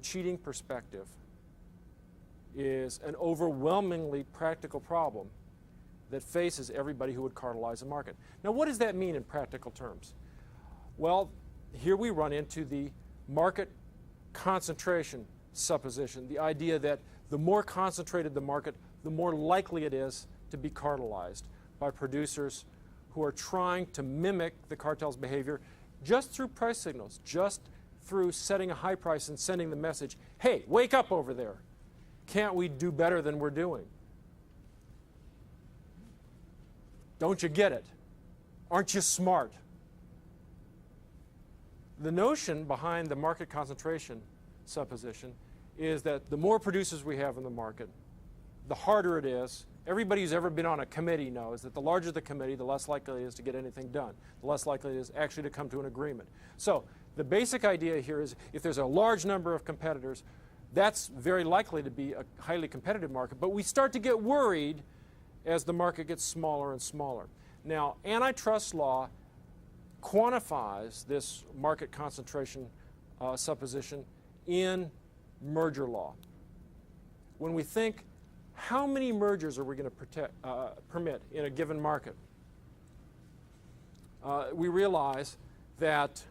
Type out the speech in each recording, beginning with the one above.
cheating perspective, is an overwhelmingly practical problem that faces everybody who would cartelize a market. Now, what does that mean in practical terms? Well, here we run into the market concentration supposition, the idea that the more concentrated the market, the more likely it is to be cartelized by producers who are trying to mimic the cartel's behavior just through price signals, just through setting a high price and sending the message, hey, wake up over there. Can't we do better than we're doing? Don't you get it? Aren't you smart? The notion behind the market concentration supposition is that the more producers we have in the market, the harder it is. Everybody who's ever been on a committee knows that the larger the committee, the less likely it is to get anything done. The less likely it is actually to come to an agreement. So the basic idea here is if there's a large number of competitors, that's very likely to be a highly competitive market. But we start to get worried as the market gets smaller and smaller. Now, antitrust law quantifies this market concentration supposition in merger law. When we think, how many mergers are we going to permit in a given market? We realize that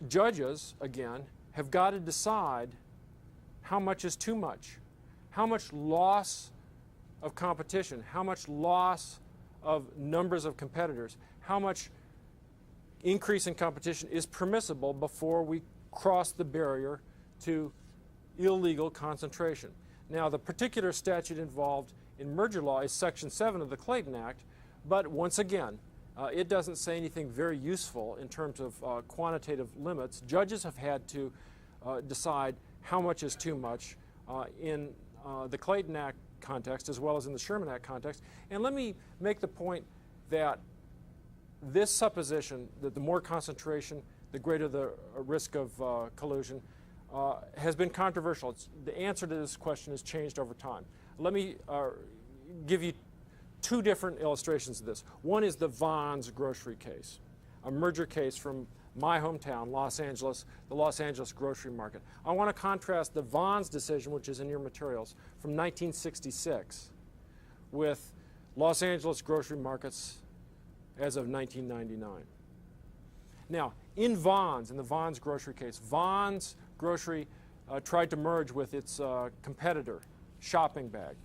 judges, again, have got to decide how much is too much, how much loss of competition, how much loss of numbers of competitors, how much increase in competition is permissible before we cross the barrier to illegal concentration. Now, the particular statute involved in merger law is Section 7 of the Clayton Act, but once again, it doesn't say anything very useful in terms of quantitative limits. Judges have had to decide how much is too much in the Clayton Act context as well as in the Sherman Act context. And let me make the point that this supposition that the more concentration, the greater the risk of collusion, has been controversial. The answer to this question has changed over time. Let me give you two different illustrations of this. One is the Vons grocery case, a merger case from my hometown, Los Angeles, the Los Angeles grocery market. I want to contrast the Vons decision, which is in your materials, from 1966 with Los Angeles grocery markets as of 1999. Now, in Vons, in the Vons grocery case, Vons grocery tried to merge with its competitor, Shopping Bag.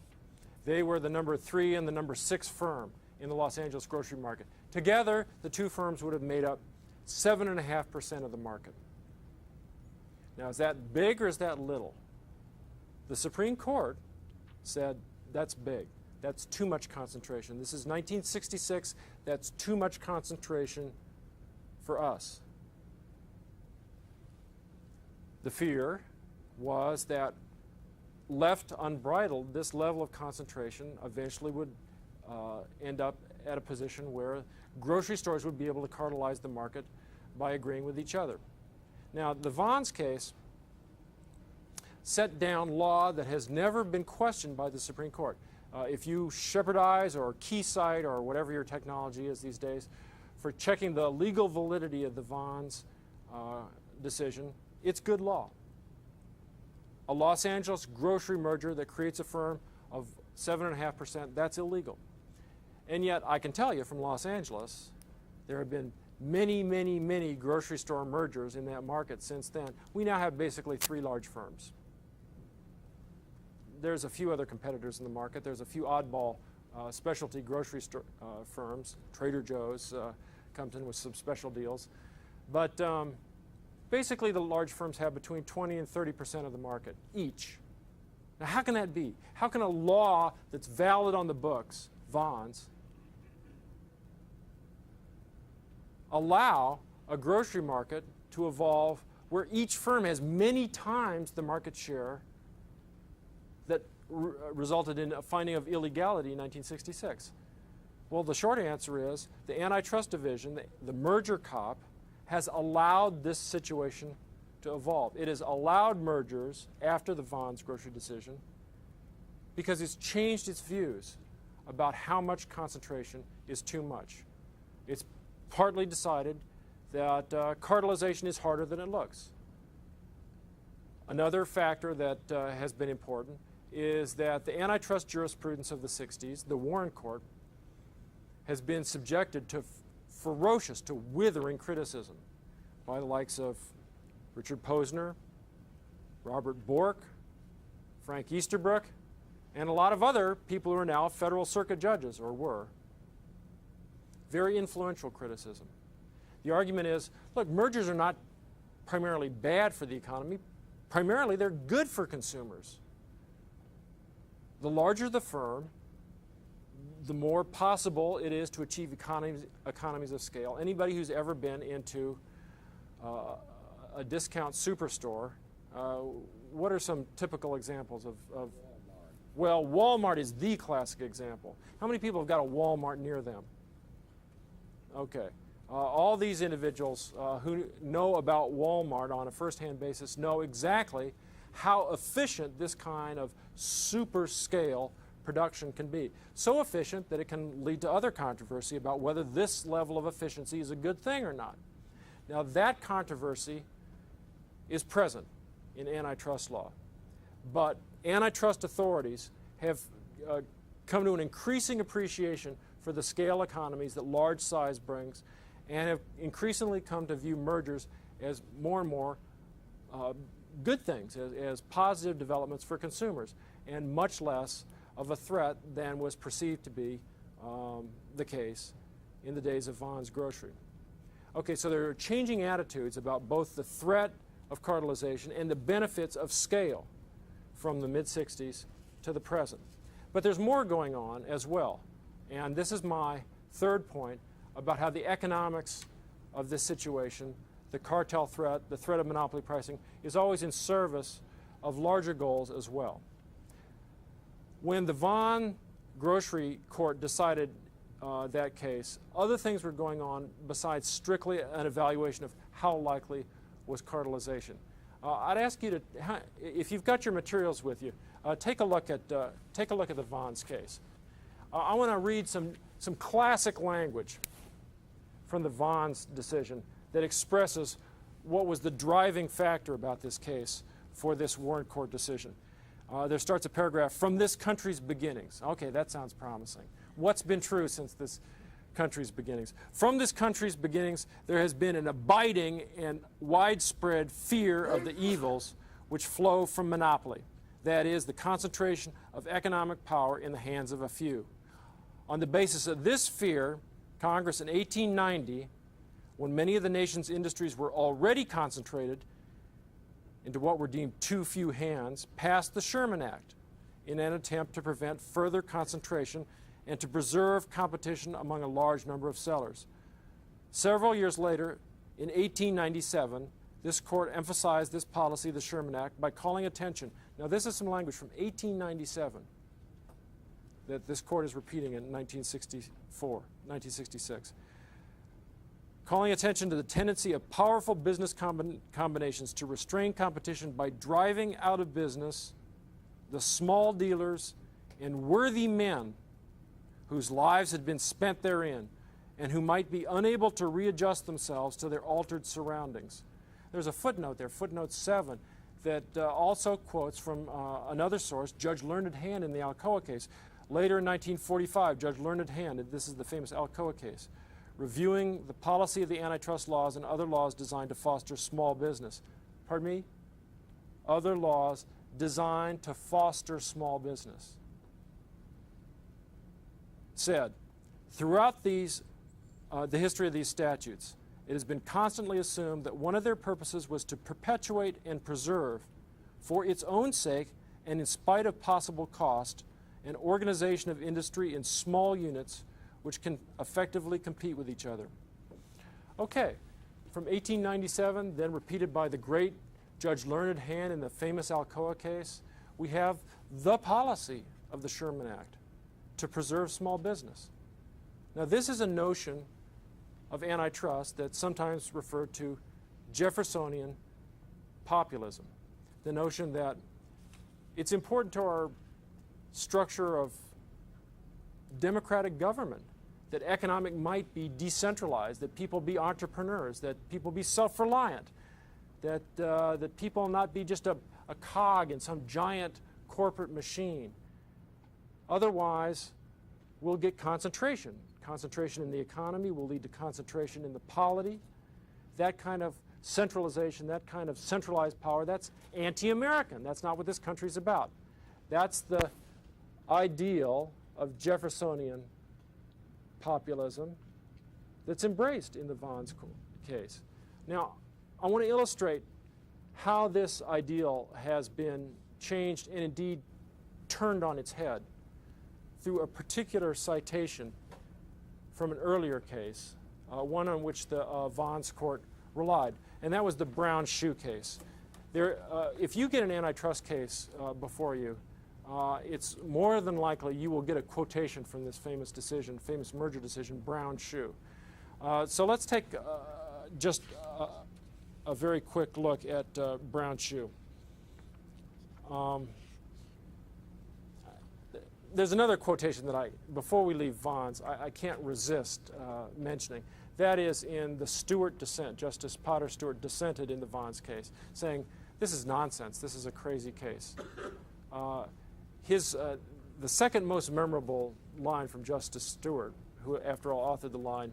They were the number 3 and the number 6 firm in the Los Angeles grocery market. Together, the two firms would have made up 7.5% of the market. Now, is that big or is that little? The Supreme Court said that's big. That's too much concentration. This is 1966. That's too much concentration for us. The fear was that left unbridled, this level of concentration eventually would end up at a position where grocery stores would be able to cartelize the market by agreeing with each other. Now, the Vons case set down law that has never been questioned by the Supreme Court. If you Shepardize or Keysight or whatever your technology is these days for checking the legal validity of the Vons decision, it's good law. A Los Angeles grocery merger that creates a firm of 7.5%, that's illegal. And yet, I can tell you from Los Angeles, there have been many, many, many grocery store mergers in that market since then. We now have basically 3 large firms. There's a few other competitors in the market. There's a few oddball specialty grocery store firms. Trader Joe's comes in with some special deals. But basically, the large firms have between 20 and 30% of the market each. Now, how can that be? How can a law that's valid on the books, Vons, allow a grocery market to evolve where each firm has many times the market share that resulted in a finding of illegality in 1966? Well, the short answer is the Antitrust Division, the merger cop, has allowed this situation to evolve. It has allowed mergers after the Vons grocery decision because it's changed its views about how much concentration is too much. It's partly decided that cartelization is harder than it looks. Another factor that has been important is that the antitrust jurisprudence of the 60s, the Warren Court, has been subjected to ferocious, to withering criticism by the likes of Richard Posner, Robert Bork, Frank Easterbrook, and a lot of other people who are now Federal Circuit judges, or were. Very influential criticism. The argument is, look, mergers are not primarily bad for the economy. Primarily, they're good for consumers. The larger the firm, the more possible it is to achieve economies of scale. Anybody who's ever been into a discount superstore, what are some typical examples of Walmart? Well, Walmart is the classic example. How many people have got a Walmart near them? Okay. All these individuals who know about Walmart on a first-hand basis know exactly how efficient this kind of super scale production can be. So efficient that it can lead to other controversy about whether this level of efficiency is a good thing or not. Now, that controversy is present in antitrust law, but antitrust authorities have come to an increasing appreciation for the scale economies that large size brings, and have increasingly come to view mergers as more and more good things, as positive developments for consumers, and much less of a threat than was perceived to be the case in the days of Vaughn's Grocery. Okay, so there are changing attitudes about both the threat of cartelization and the benefits of scale from the mid-60s to the present. But there's more going on as well, and this is my third point about how the economics of this situation, the cartel threat, the threat of monopoly pricing, is always in service of larger goals as well. When the Vaughan Grocery Court decided that case, other things were going on besides strictly an evaluation of how likely was cartelization. I'd ask you to, if you've got your materials with you, take a look at the Vaughan's case. I want to read some classic language from the Vaughan's decision that expresses what was the driving factor about this case for this Warren Court decision. There starts a paragraph, from this country's beginnings. Okay, that sounds promising. What's been true since this country's beginnings? From this country's beginnings, there has been an abiding and widespread fear of the evils which flow from monopoly. That is, the concentration of economic power in the hands of a few. On the basis of this fear, Congress in 1890, when many of the nation's industries were already concentrated into what were deemed too few hands, passed the Sherman Act in an attempt to prevent further concentration and to preserve competition among a large number of sellers. Several years later, in 1897, this court emphasized this policy, the Sherman Act, by calling attention. Now, this is some language from 1897 that this court is repeating in 1966. Calling attention to the tendency of powerful business combinations to restrain competition by driving out of business the small dealers and worthy men whose lives had been spent therein and who might be unable to readjust themselves to their altered surroundings. There's a footnote there, footnote 7, that also quotes from another source, Judge Learned Hand in the Alcoa case. Later in 1945, Judge Learned Hand, and this is the famous Alcoa case, reviewing the policy of the antitrust laws and other laws designed to foster small business. Pardon me? Other laws designed to foster small business. Said, throughout the history of these statutes, it has been constantly assumed that one of their purposes was to perpetuate and preserve, for its own sake and in spite of possible cost, an organization of industry in small units which can effectively compete with each other. Okay, from 1897, then repeated by the great Judge Learned Hand in the famous Alcoa case, we have the policy of the Sherman Act to preserve small business. Now, this is a notion of antitrust that's sometimes referred to Jeffersonian populism, the notion that it's important to our structure of democratic government that economic might be decentralized, that people be entrepreneurs, that people be self-reliant, that people not be just a a cog in some giant corporate machine. Otherwise, we'll get concentration. Concentration in the economy will lead to concentration in the polity. That kind of centralization, that kind of centralized power, that's anti-American. That's not what this country's about. That's the ideal of Jeffersonian populism that's embraced in the Vaughn's case. Now, I want to illustrate how this ideal has been changed and indeed turned on its head through a particular citation from an earlier case, one on which the Vaughn's court relied, and that was the brown shoe case. If you get an antitrust case before you, it's more than likely you will get a quotation from this famous decision, famous merger decision, brown shoe. So let's take just a very quick look at brown shoe. There's another quotation that before we leave Vaughn's, I can't resist mentioning. That is in the Stewart dissent. Justice Potter Stewart dissented in the Vaughn's case, saying, this is nonsense, this is a crazy case. The second most memorable line from Justice Stewart, who after all authored the line,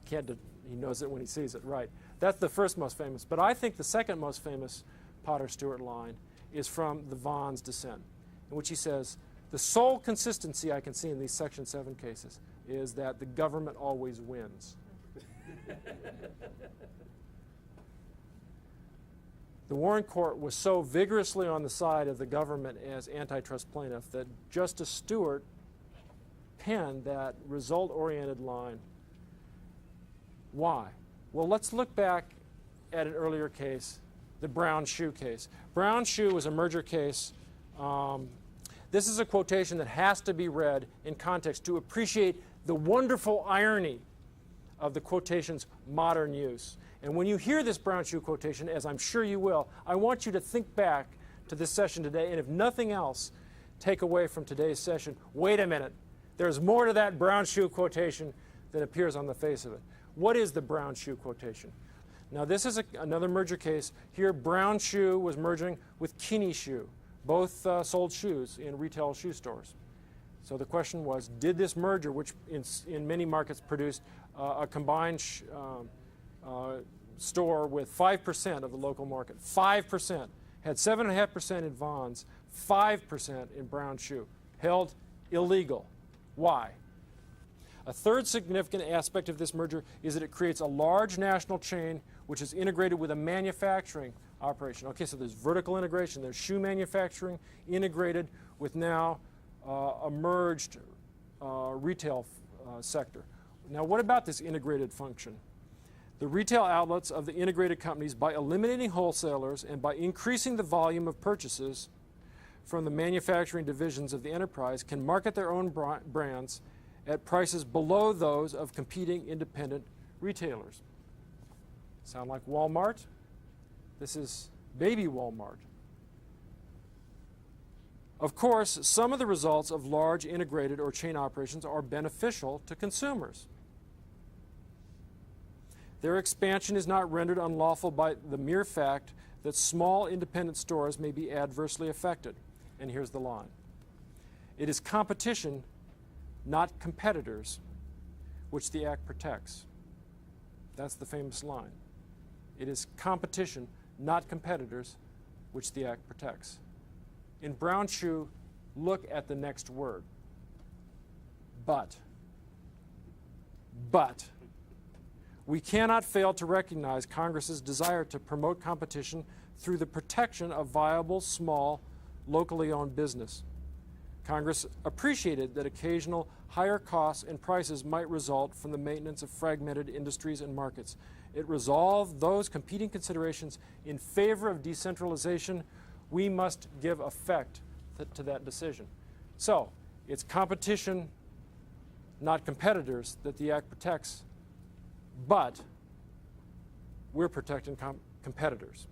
he knows it when he sees it, right. That's the first most famous. But I think the second most famous Potter Stewart line is from the Vaughn's dissent, in which he says, the sole consistency I can see in these Section 7 cases is that the government always wins. The Warren Court was so vigorously on the side of the government as antitrust plaintiff that Justice Stewart penned that result-oriented line. Why? Well, let's look back at an earlier case, the brown shoe case. Brown shoe was a merger case. This is a quotation that has to be read in context to appreciate the wonderful irony of the quotation's modern use. And when you hear this brown shoe quotation, as I'm sure you will, I want you to think back to this session today, and if nothing else, take away from today's session, wait a minute, there's more to that brown shoe quotation than appears on the face of it. What is the brown shoe quotation? Now this is another merger case. Here brown shoe was merging with Kinney shoe. Both sold shoes in retail shoe stores. So the question was, did this merger, which in many markets produced a combined store with 5% of the local market, 5%, had 7.5% in Vaughn's, 5% in brown shoe, held illegal. Why? A third significant aspect of this merger is that it creates a large national chain which is integrated with a manufacturing operation. Okay, so there's vertical integration. There's shoe manufacturing integrated with now a merged retail sector. Now, what about this integrated function? The retail outlets of the integrated companies, by eliminating wholesalers and by increasing the volume of purchases from the manufacturing divisions of the enterprise, can market their own brands at prices below those of competing independent retailers. Sound like Walmart? This is baby Walmart. Of course, some of the results of large integrated or chain operations are beneficial to consumers. Their expansion is not rendered unlawful by the mere fact that small independent stores may be adversely affected. And here's the line. It is competition, not competitors, which the Act protects. That's the famous line. It is competition, not competitors, which the Act protects. In brown shoe, look at the next word. But. But. We cannot fail to recognize Congress's desire to promote competition through the protection of viable, small, locally owned business. Congress appreciated that occasional higher costs and prices might result from the maintenance of fragmented industries and markets. It resolved those competing considerations in favor of decentralization. We must give effect to that decision. So, it's competition, not competitors, that the Act protects, but we're protecting competitors.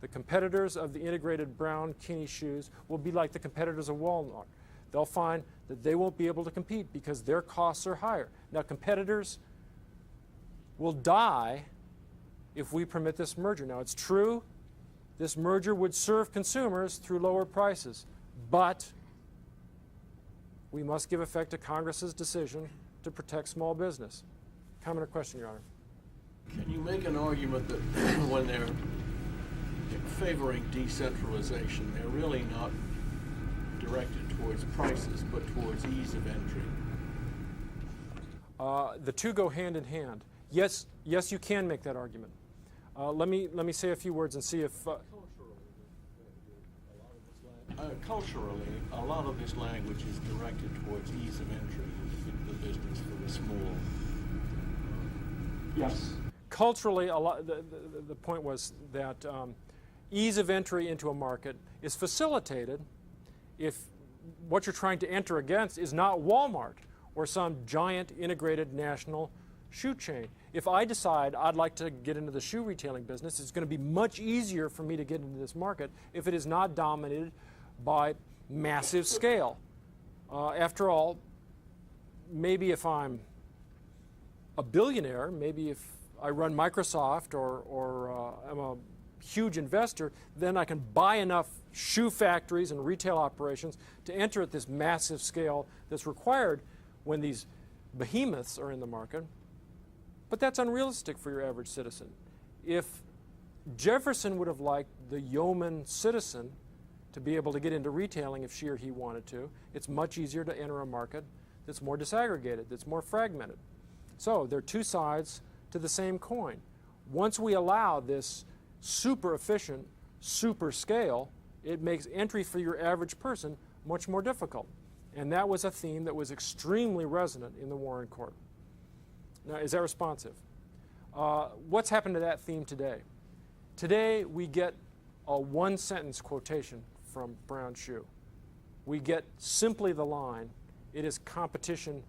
The competitors of the integrated brown Kinney shoes will be like the competitors of Walmart. They'll find that they won't be able to compete because their costs are higher. Now, competitors will die if we permit this merger. Now, it's true this merger would serve consumers through lower prices, but we must give effect to Congress's decision to protect small business. Comment or question, Your Honor? Can you make an argument that when they're favoring decentralization, they're really not directed towards prices, but towards ease of entry? The two go hand in hand. Yes, you can make that argument. Let me say a few words and see if... Culturally, a lot of this language is directed towards ease of entry into the business for the small. Yes. Culturally, the point was that ease of entry into a market is facilitated if what you're trying to enter against is not Walmart or some giant integrated national shoe chain. If I decide I'd like to get into the shoe retailing business, it's going to be much easier for me to get into this market if it is not dominated by massive scale. After all, maybe if I'm a billionaire, maybe if I run Microsoft or I'm a huge investor, then I can buy enough shoe factories and retail operations to enter at this massive scale that's required when these behemoths are in the market. But that's unrealistic for your average citizen. If Jefferson would have liked the yeoman citizen to be able to get into retailing if she or he wanted to, it's much easier to enter a market that's more disaggregated, that's more fragmented. So there are two sides to the same coin. Once we allow this super efficient, super scale, it makes entry for your average person much more difficult. And that was a theme that was extremely resonant in the Warren Court. Now, is that responsive? What's happened to that theme today? Today, we get a one-sentence quotation from Brown Shoe. We get simply the line, "It is competition,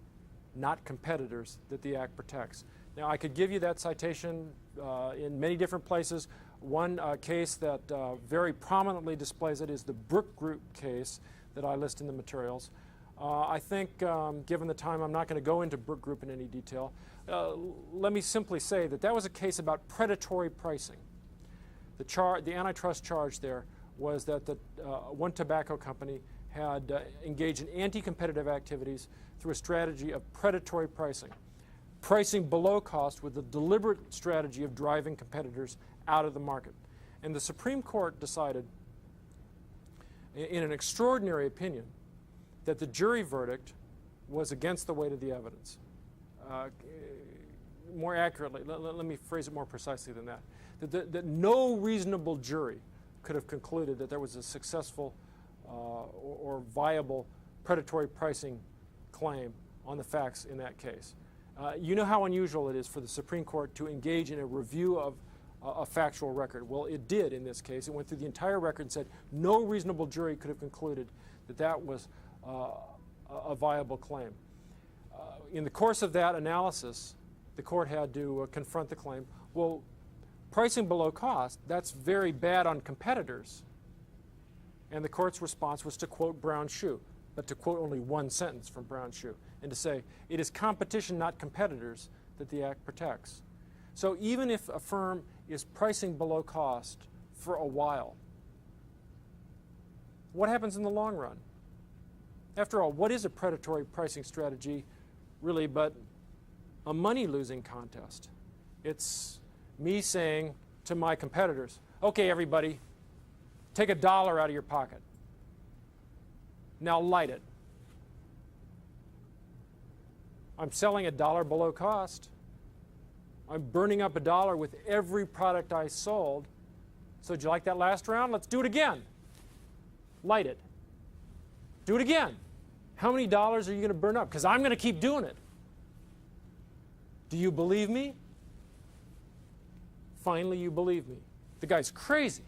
not competitors, that the Act protects." Now, I could give you that citation in many different places. One case that very prominently displays it is the Brook Group case that I list in the materials. I think, given the time, I'm not going to go into Brook Group in any detail. Let me simply say that that was a case about predatory pricing. The antitrust charge there was that one tobacco company had engaged in anti-competitive activities through a strategy of predatory pricing, pricing below cost with a deliberate strategy of driving competitors out of the market. And the Supreme Court decided, in an extraordinary opinion, that the jury verdict was against the weight of the evidence. More accurately, let me phrase it more precisely than that, that no reasonable jury could have concluded that there was a successful or viable predatory pricing claim on the facts in that case. You know how unusual it is for the Supreme Court to engage in a review of a factual record. Well, it did in this case. It went through the entire record and said no reasonable jury could have concluded that that was a viable claim. In the course of that analysis, the court had to confront the claim, well, pricing below cost, that's very bad on competitors. And the court's response was to quote Brown Shoe, but to quote only one sentence from Brown Shoe, and to say, it is competition, not competitors, that the Act protects. So even if a firm is pricing below cost for a while, what happens in the long run? After all, what is a predatory pricing strategy really but a money-losing contest? It's me saying to my competitors, okay, everybody, take $1 out of your pocket. Now light it. I'm selling $1 below cost. I'm burning up $1 with every product I sold. So did you like that last round? Let's do it again. Light it. Do it again. How many dollars are you going to burn up? Because I'm going to keep doing it. Do you believe me? Finally, you believe me. The guy's crazy.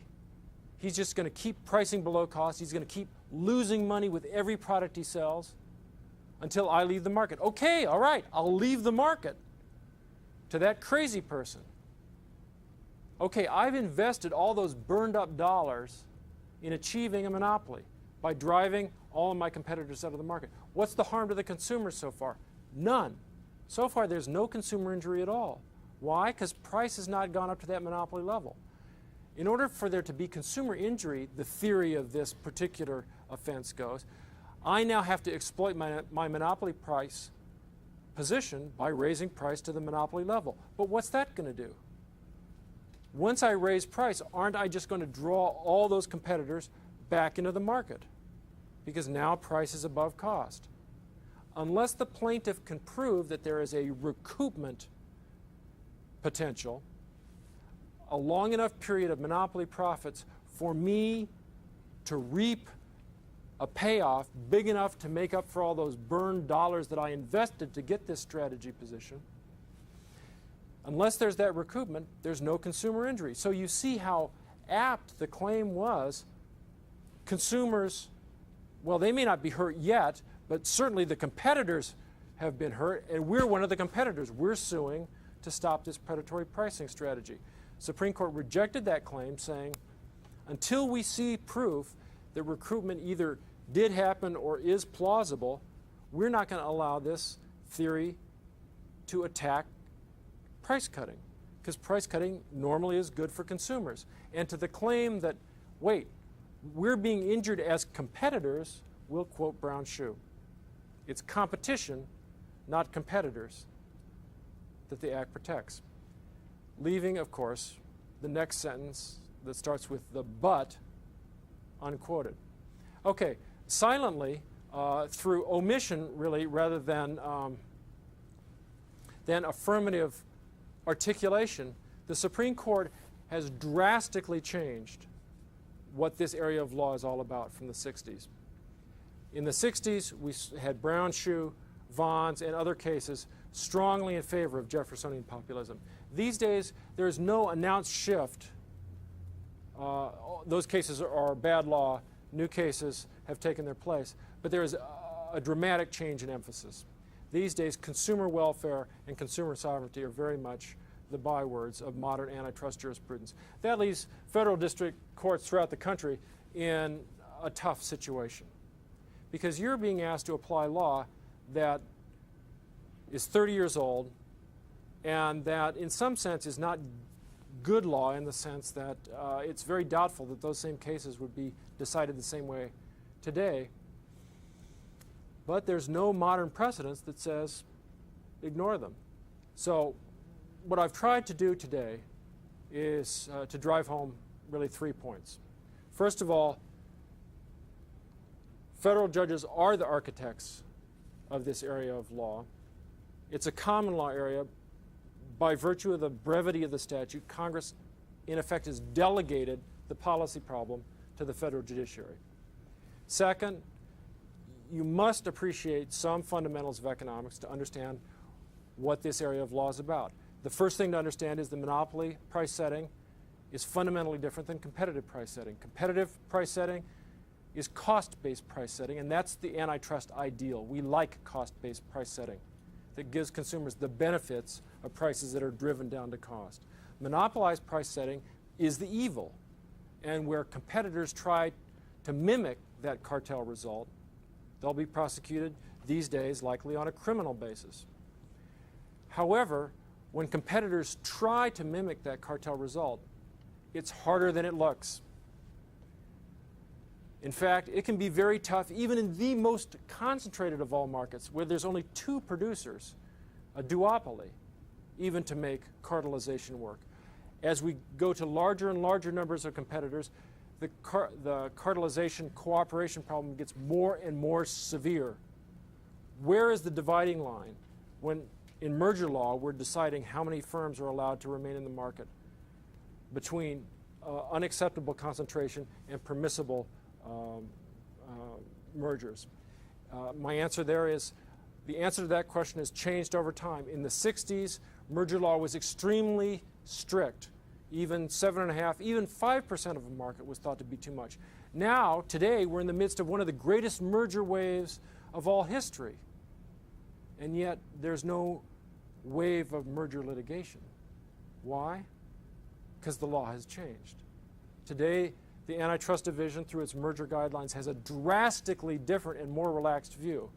He's just going to keep pricing below cost. He's going to keep losing money with every product he sells until I leave the market. Okay, all right, I'll leave the market to that crazy person. Okay, I've invested all those burned up dollars in achieving a monopoly by driving all of my competitors out of the market. What's the harm to the consumer so far? None. So far, there's no consumer injury at all. Why? Because price has not gone up to that monopoly level. In order for there to be consumer injury, the theory of this particular offense goes, I now have to exploit my monopoly price position by raising price to the monopoly level. But what's that going to do? Once I raise price, aren't I just going to draw all those competitors back into the market? Because now price is above cost. Unless the plaintiff can prove that there is a recoupment potential, a long enough period of monopoly profits for me to reap a payoff big enough to make up for all those burned dollars that I invested to get this strategy position, unless there's that recoupment, there's no consumer injury. So you see how apt the claim was. Consumers, well, they may not be hurt yet, but certainly the competitors have been hurt, and we're one of the competitors. We're suing to stop this predatory pricing strategy. Supreme Court rejected that claim, saying, until we see proof that recoupment either did happen or is plausible, we're not going to allow this theory to attack price cutting, because price cutting normally is good for consumers. And to the claim that, wait, we're being injured as competitors, we'll quote Brown Shoe. It's competition, not competitors, that the Act protects. Leaving, of course, the next sentence that starts with the but unquoted. Okay, silently, through omission, really, rather than affirmative articulation, the Supreme Court has drastically changed what this area of law is all about from the 60s. In the 60s, we had Brown Shoe, Vaughn's, and other cases strongly in favor of Jeffersonian populism. These days, there is no announced shift. Those cases are bad law. New cases have taken their place. But there is a dramatic change in emphasis. These days, consumer welfare and consumer sovereignty are very much the bywords of modern antitrust jurisprudence. That leaves federal district courts throughout the country in a tough situation, because you're being asked to apply law that is 30 years old and that in some sense is not good law, in the sense that it's very doubtful that those same cases would be decided the same way today. But there's no modern precedence that says ignore them. So what I've tried to do today is to drive home really 3 points. First of all, federal judges are the architects of this area of law. It's a common law area. By virtue of the brevity of the statute, Congress, in effect, has delegated the policy problem to the federal judiciary. Second, you must appreciate some fundamentals of economics to understand what this area of law is about. The first thing to understand is the monopoly price setting is fundamentally different than competitive price setting. Competitive price setting is cost-based price setting, and that's the antitrust ideal. We like cost-based price setting that gives consumers the benefits of prices that are driven down to cost. Monopolized price setting is the evil, and where competitors try to mimic that cartel result, they'll be prosecuted these days likely on a criminal basis. However, when competitors try to mimic that cartel result, it's harder than it looks. In fact, it can be very tough, even in the most concentrated of all markets, where there's only 2 producers, a duopoly, even to make cartelization work. As we go to larger and larger numbers of competitors, the cartelization cooperation problem gets more and more severe. Where is the dividing line when, in merger law, we're deciding how many firms are allowed to remain in the market between unacceptable concentration and permissible mergers? My answer there is, the answer to that question has changed over time. In the 60s, merger law was extremely strict. Even 7.5%, even 5% of a market was thought to be too much. Now, today, we're in the midst of one of the greatest merger waves of all history. And yet, there's no wave of merger litigation. Why? Because the law has changed. Today, the Antitrust Division, through its merger guidelines, has a drastically different and more relaxed view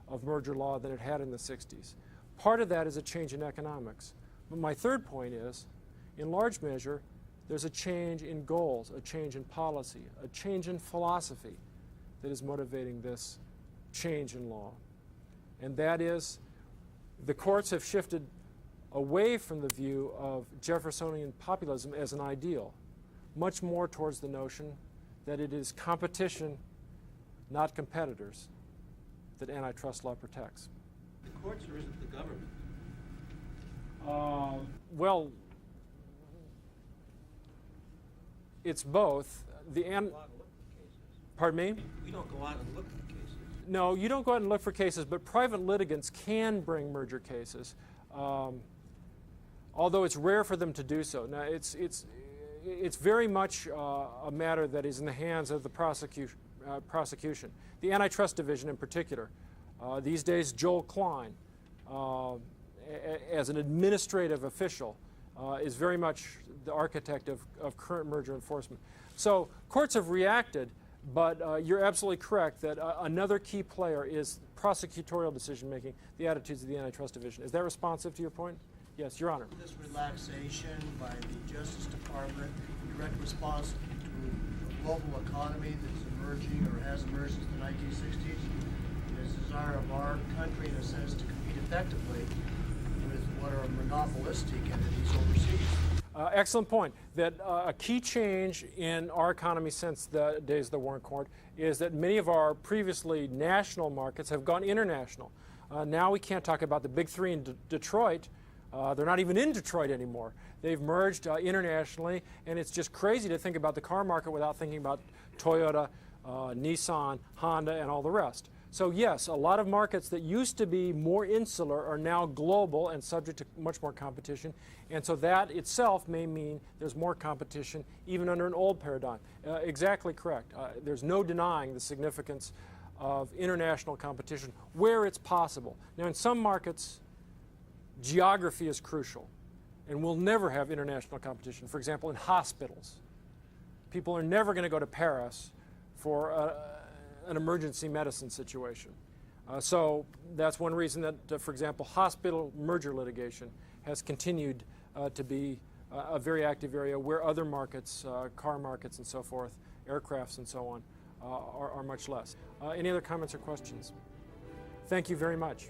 of merger law than it had in the 60s. Part of that is a change in economics. But my third point is, in large measure, there's a change in goals, a change in policy, a change in philosophy that is motivating this change in law. And that is, the courts have shifted away from the view of Jeffersonian populism as an ideal, much more towards the notion that it is competition, not competitors, that antitrust law protects. The courts, or is it the government? Well, it's both. Pardon me? We don't go out and look for cases. No, you don't go out and look for cases, but private litigants can bring merger cases, although it's rare for them to do so. Now, it's very much a matter that is in the hands of the prosecution. The Antitrust Division in particular. These days, Joel Klein, as an administrative official, is very much the architect of current merger enforcement. So courts have reacted, but you're absolutely correct that another key player is prosecutorial decision-making, the attitudes of the Antitrust Division. Is that responsive to your point? Yes, Your Honor. This relaxation by the Justice Department in direct response to a global economy that's emerging or has emerged since the 1960s, is the desire of our country, in a sense, to compete effectively with what are monopolistic entities overseas. Excellent point. That a key change in our economy since the days of the Warren Court is that many of our previously national markets have gone international. Now we can't talk about the big three in Detroit. They're not even in Detroit anymore. They've merged internationally, and it's just crazy to think about the car market without thinking about Toyota, Nissan, Honda, and all the rest. So yes, a lot of markets that used to be more insular are now global and subject to much more competition. And so that itself may mean there's more competition even under an old paradigm. Exactly correct. There's no denying the significance of international competition where it's possible. Now in some markets, geography is crucial, and we'll never have international competition. For example, in hospitals. People are never going to go to Paris for an emergency medicine situation. So that's one reason that, for example, hospital merger litigation has continued to be a very active area where other markets, car markets and so forth, aircrafts and so on, are much less. Any other comments or questions? Thank you very much.